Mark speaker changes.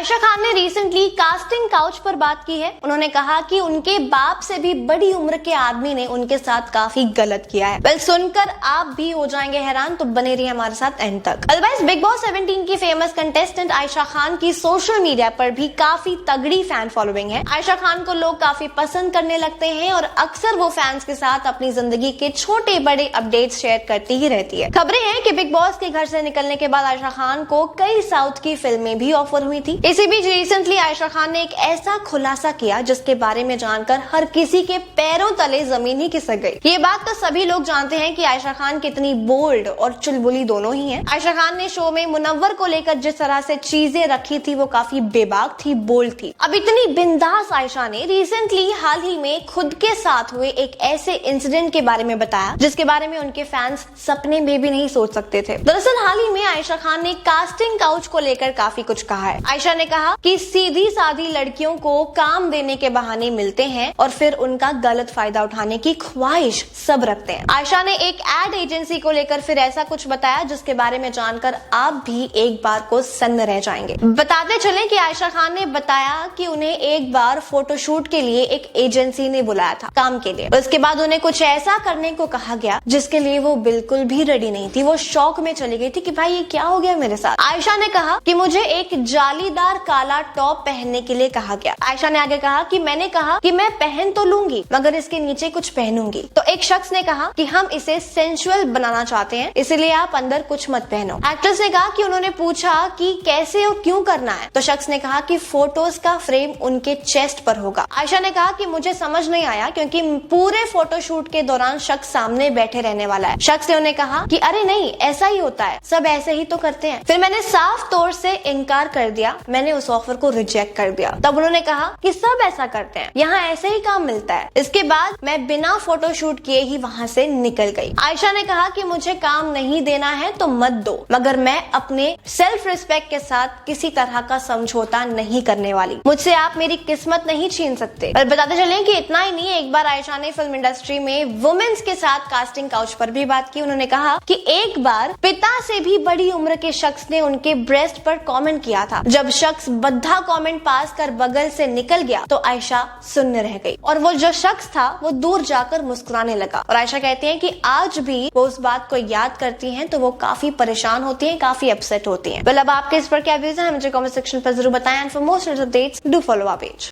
Speaker 1: आयशा खान ने recently casting couch पर बात की है। उन्होंने कहा कि उनके बाप से भी बड़ी उम्र के आदमी ने उनके साथ काफी गलत किया है। वेल, सुनकर आप भी हो जाएंगे हैरान, तो बने रहिए हमारे साथ एंड तक। अदरवाइज बिग बॉस 17 की फेमस कंटेस्टेंट आयशा खान की सोशल मीडिया पर भी काफी तगड़ी फैन फॉलोइंग है। आयशा खान को लोग काफी पसंद करने लगते हैं और अक्सर वो फैंस के साथ अपनी जिंदगी के छोटे बड़े अपडेट्स शेयर करती ही रहती है। खबरें हैं कि बिग बॉस के घर से निकलने के बाद आयशा खान को कई साउथ की फिल्में भी ऑफर हुई थी। इसी बीच रिसेंटली आयशा खान ने एक ऐसा खुलासा किया जिसके बारे में जानकर हर किसी के पैरों तले जमीन ही खिसक गई। ये बात तो सभी लोग जानते हैं कि आयशा खान कितनी बोल्ड और चुलबुली दोनों ही हैं। आयशा खान ने शो में मुनव्वर को लेकर जिस तरह से चीजें रखी थी वो काफी बेबाक थी, बोल्ड थी। अब इतनी बिंदास आयशा ने रिसेंटली हाल ही में खुद के साथ हुए एक ऐसे इंसिडेंट के बारे में बताया जिसके बारे में उनके फैंस सपने में भी नहीं सोच सकते थे। दरअसल हाल ही में आयशा खान ने कास्टिंग काउच को लेकर काफी कुछ कहा है। आयशा ने कहा कि सीधी सादी लड़कियों को काम देने के बहाने मिलते हैं और फिर उनका गलत फायदा उठाने की ख्वाहिश सब रखते हैं। आयशा ने एक एड एजेंसी को लेकर फिर ऐसा कुछ बताया जिसके बारे में जानकर आप भी एक बार को सन्न रह जाएंगे। बताते चले कि आयशा खान ने बताया कि उन्हें एक बार फोटोशूट के लिए एक एजेंसी ने बुलाया था काम के लिए। उसके बाद उन्हें कुछ ऐसा करने को कहा गया जिसके लिए वो बिल्कुल भी रेडी नहीं थी। वो शौक में चली गई थी कि भाई ये क्या हो गया मेरे साथ। आयशा ने कहा कि मुझे एक जालीदार काला टॉप पहनने के लिए कहा गया। आयशा ने आगे कहा कि मैंने कहा कि मैं पहन तो लूंगी मगर इसके नीचे कुछ पहनूंगी। तो एक शख्स ने कहा कि हम इसे सेंसुअल बनाना चाहते हैं इसलिए आप अंदर कुछ मत पहनो। एक्ट्रेस ने कहा कि उन्होंने पूछा कि कैसे और क्यों करना है। तो शख्स ने कहा कि फोटोज का फ्रेम उनके चेस्ट पर होगा। आयशा ने कहा कि मुझे समझ नहीं आया क्योंकि पूरे फोटोशूट के दौरान शख्स सामने बैठे रहने वाला है। शख्स ने उन्हें कहा कि अरे नहीं, ऐसा ही होता है, सब ऐसे ही तो करते हैं। फिर मैंने साफ तौर से इनकार कर दिया, मैंने उस ऑफर को रिजेक्ट कर दिया। तब उन्होंने कहा कि सब ऐसा करते हैं, यहाँ ऐसे ही काम मिलता है। इसके बाद मैं बिना फोटोशूट किए ही वहाँ से निकल गई। आयशा ने कहा कि मुझे काम नहीं देना है तो मत दो मगर मैं अपने सेल्फ रिस्पेक्ट के साथ किसी तरह का समझौता नहीं करने वाली। मुझसे आप मेरी किस्मत नहीं छीन सकते। और बताते चलें कि इतना ही नहीं, एक बार आयशा ने फिल्म इंडस्ट्री में वुमेन्स के साथ कास्टिंग काउच पर भी बात की। उन्होंने कहा कि एक बार पिता से भी बड़ी उम्र के शख्स ने उनके ब्रेस्ट पर कमेंट किया था। जब शख्स बद्धा कमेंट पास कर बगल से निकल गया तो आयशा सुन्न रह गई और वो जो शख्स था वो दूर जाकर मुस्कुराने लगा। और आयशा कहती है कि आज भी वो उस बात को याद करती हैं तो वो काफी परेशान होती हैं, काफी अपसेट होती हैं। अब आपके इस पर क्या व्यूज है मुझे कमेंट सेक्शन पर जरूर बताएं। And for most updates do follow our page.